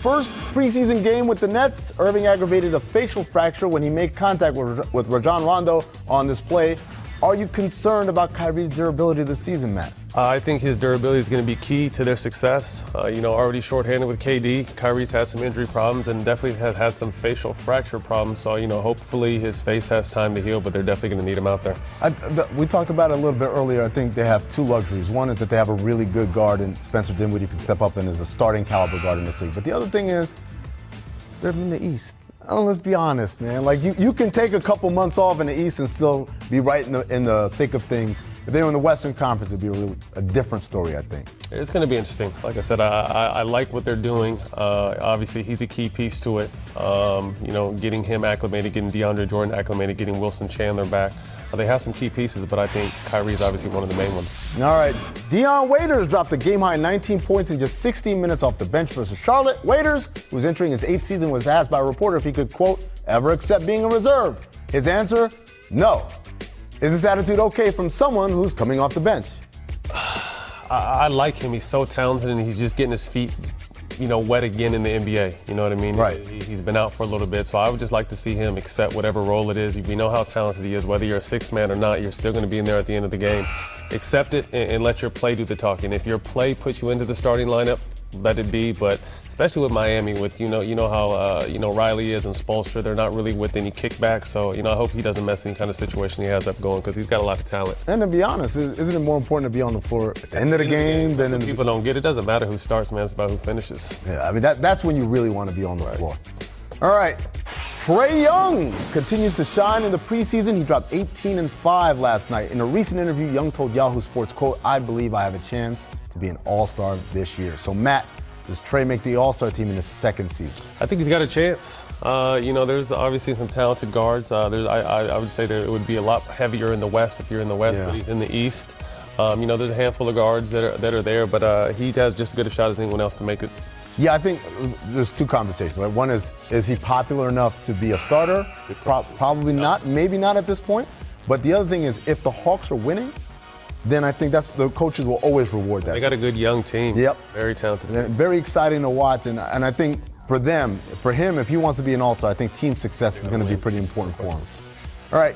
first preseason game with the Nets, Irving aggravated a facial fracture when he made contact with Rajon Rondo on this play. Are you concerned about Kyrie's durability this season, Matt? I think his durability is going to be key to their success. Already shorthanded with KD. Kyrie's had some injury problems and definitely has had some facial fracture problems. So, hopefully his face has time to heal, but they're definitely going to need him out there. We talked about it a little bit earlier. I think they have two luxuries. One is that they have a really good guard, and Spencer Dinwiddie can step up and is a starting caliber guard in this league. But the other thing is, they're in the East. Let's be honest, man. Like, you can take a couple months off in the East and still be right in the thick of things. If they were in the Western Conference, it'd be a different story, I think. It's going to be interesting. Like I said, I like what they're doing. Obviously, he's a key piece to it. Getting him acclimated, getting DeAndre Jordan acclimated, getting Wilson Chandler back. They have some key pieces, but I think Kyrie's obviously one of the main ones. All right. Dion Waiters dropped a game-high 19 points in just 16 minutes off the bench versus Charlotte. Waiters, who's entering his 8th season, was asked by a reporter if he could, quote, ever accept being a reserve. His answer, no. Is this attitude okay from someone who's coming off the bench? I like him. He's so talented, and he's just getting his feet wet again in the NBA. You know what I mean? Right. He's been out for a little bit, so I would just like to see him accept whatever role it is. We know how talented he is. Whether you're a sixth man or not, you're still going to be in there at the end of the game. Accept it and let your play do the talking. If your play puts you into the starting lineup, let it be. But especially with Miami, with how Riley is and Spoelstra, they're not really with any kickback. So I hope he doesn't mess any kind of situation he has up going, because he's got a lot of talent. And to be honest, isn't it more important to be on the floor at the end of the game than people don't get it? Doesn't matter who starts, man. It's about who finishes. Yeah, I mean that's when you really want to be on the floor. All right. Trae Young continues to shine in the preseason. He dropped 18 and 5 last night. In a recent interview, Young told Yahoo Sports, quote, I believe I have a chance to be an all-star this year. So, Matt, does Trae make the all-star team in his second season? I think he's got a chance. There's obviously some talented guards. I would say that it would be a lot heavier in the West if you're in the West, but he's in the East. There's a handful of guards that are there, but he has just as good a shot as anyone else to make it. Yeah, I think there's two conversations. Right? One is he popular enough to be a starter? Probably not, maybe not at this point. But the other thing is, if the Hawks are winning, then I think the coaches will always reward that. They got a good young team. Yep. Very talented team. Very exciting to watch. And I think for him, if he wants to be an all-star, I think team success is going to be pretty important for him. All right.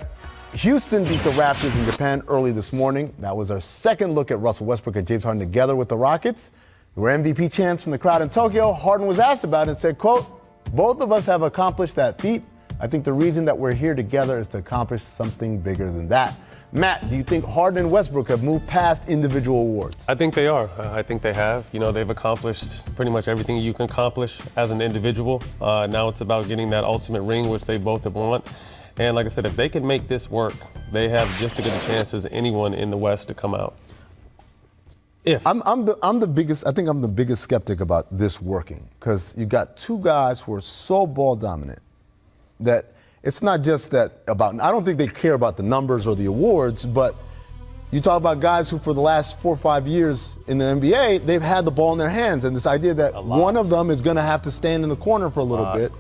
Houston beat the Raptors in Japan early this morning. That was our second look at Russell Westbrook and James Harden together with the Rockets. There were MVP chants from the crowd in Tokyo. Harden was asked about it and said, quote, both of us have accomplished that feat. I think the reason that we're here together is to accomplish something bigger than that. Matt, do you think Harden and Westbrook have moved past individual awards? I think they are. I think they have. They've accomplished pretty much everything you can accomplish as an individual. Now it's about getting that ultimate ring, which they both want. And like I said, if they can make this work, they have just as good a chance as anyone in the West to come out. I'm the biggest skeptic about this working, because you got two guys who are so ball dominant that it's not just that about. I don't think they care about the numbers or the awards, but you talk about guys who for the last 4 or 5 years in the NBA, they've had the ball in their hands, and this idea that one of them is going to have to stand in the corner for a little bit.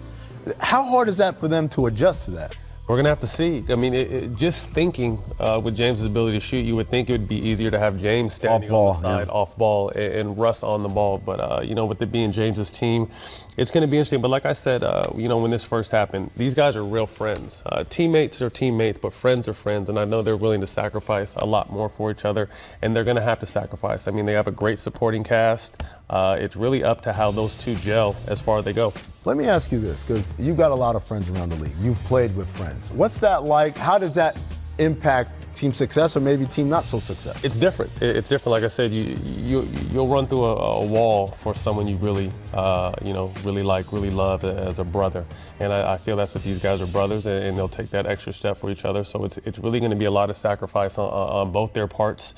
How hard is that for them to adjust to that? We're going to have to see. I mean, just thinking with James' ability to shoot, you would think it would be easier to have James standing on the side, off ball, and Russ on the ball. But, with it being James' team, it's going to be interesting. But like I said, when this first happened, these guys are real friends. Teammates are teammates, but friends are friends. And I know they're willing to sacrifice a lot more for each other, and they're going to have to sacrifice. I mean, they have a great supporting cast. It's really up to how those two gel as far as they go. Let me ask you this, because you've got a lot of friends around the league. You've played with friends. What's that like? How does that impact team success or maybe team not so success? It's different. It's different. Like I said, you'll run through a wall for someone you really, really like, really love as a brother. And I feel that's what these guys are brothers, and they'll take that extra step for each other. So it's really going to be a lot of sacrifice on both their parts.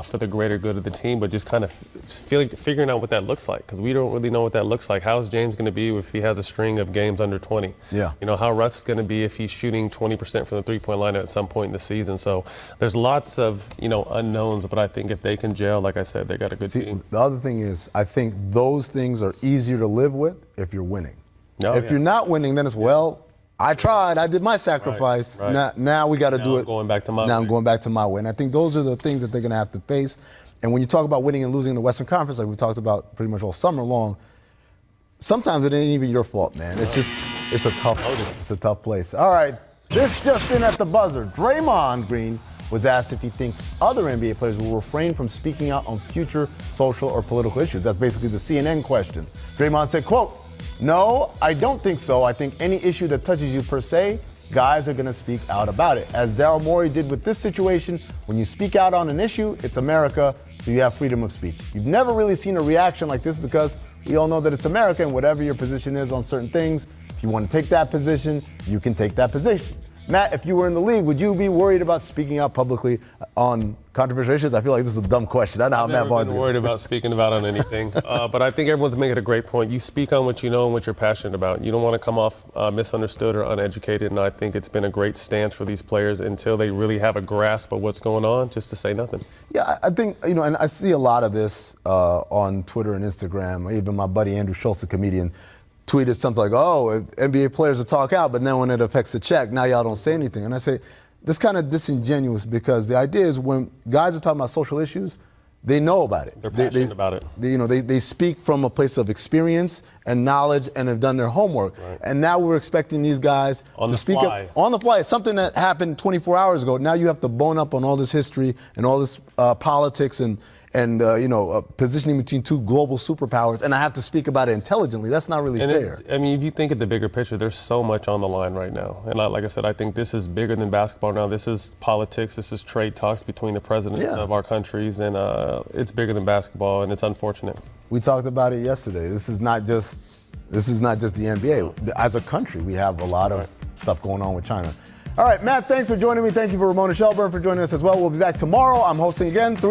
For the greater good of the team, but just kind of figuring out what that looks like, because we don't really know what that looks like. How is James going to be if he has a string of games under 20? Yeah. How Russ is going to be if he's shooting 20% from the three-point line at some point in the season. So there's lots of, unknowns, but I think if they can gel, like I said, they got a good team. The other thing is, I think those things are easier to live with if you're winning. If you're not winning, then it's, I tried. I did my sacrifice. Right. Now we got to do it. I'm going back to my way. I'm going back to my way. And I think those are the things that they're going to have to face. And when you talk about winning and losing in the Western Conference, like we talked about pretty much all summer long, sometimes it ain't even your fault, man. It's a tough place. All right, this just in at the buzzer. Draymond Green was asked if he thinks other NBA players will refrain from speaking out on future social or political issues. That's basically the CNN question. Draymond said, quote, "No, I don't think so. I think any issue that touches you per se, guys are going to speak out about it. As Daryl Morey did with this situation, when you speak out on an issue, it's America, so you have freedom of speech. You've never really seen a reaction like this because we all know that it's America, and whatever your position is on certain things, if you want to take that position, you can take that position." Matt, if you were in the league, would you be worried about speaking out publicly on controversial issues? I feel like this is a dumb question. I know how Matt Barnes is. I'm never worried about speaking about on anything. But I think everyone's making a great point. You speak on what you know and what you're passionate about. You don't want to come off misunderstood or uneducated. And I think it's been a great stance for these players until they really have a grasp of what's going on, just to say nothing. Yeah, I think, and I see a lot of this on Twitter and Instagram. Even my buddy Andrew Schultz, a comedian, tweeted something like, "Oh, NBA players will talk out, but then when it affects the check, now y'all don't say anything." And I say, this kind of disingenuous because the idea is when guys are talking about social issues, they know about it. They're passionate about it. They speak from a place of experience and knowledge and have done their homework. Right. And now we're expecting these guys to speak up on the fly. Something that happened 24 hours ago. Now you have to bone up on all this history and all this politics and positioning between two global superpowers, and I have to speak about it intelligently. That's not really fair. If you think of the bigger picture, there's so much on the line right now. And like I said, I think this is bigger than basketball now. This is politics. This is trade talks between the presidents of our countries, and it's bigger than basketball, and it's unfortunate. We talked about it yesterday. This is not just the NBA. As a country, we have a lot of stuff going on with China. All right, Matt, thanks for joining me. Thank you for Ramona Shelburne for joining us as well. We'll be back tomorrow. I'm hosting again.